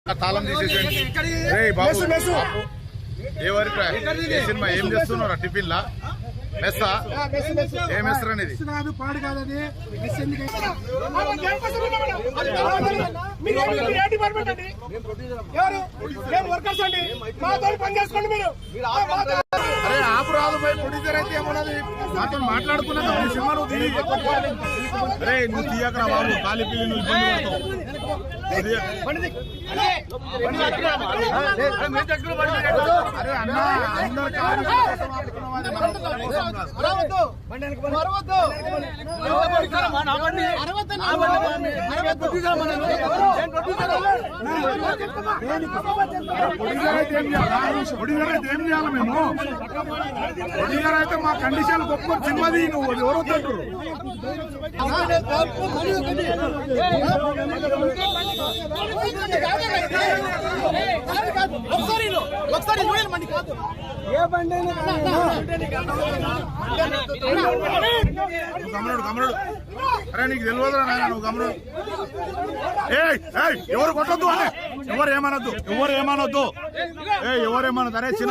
తాళం తీసేసేయండి. బాబు ఏ వరకు ఏ సినిమా ఏం చేస్తున్నారా? టిఫిన్ లా మెస్సా? ఏం మెస్సర్ అనేది? పాడు కాదు. అరే ఆపు రాదు పోయి ప్రొడ్యూసర్ అయితే ఏమన్నది మాతో మాట్లాడుకున్నా సినిమా నువ్వు అరే నువ్వు తీయకరా బాబు ఖాళీ పిల్లి నువ్వు ఇబ్బంది అరే అన్న ప్రొడ్యూసర్ అయితే ఏం చేయాలి మేము? ప్రొడ్యూసర్ అయితే మా కండిషన్ గొప్ప సినిమాది నువ్వు ఎవరు వద్దంటారు? గమనుడు అరే నీకు తెలియదురా నాయన నువ్వు గమనుడు. ఎవరు కొట్టొద్దు, ఎవరు ఏమనొద్దు, ఎవరు ఏమనొద్దు, ఎవరు ఏమనొద్దు. అరే చిన్న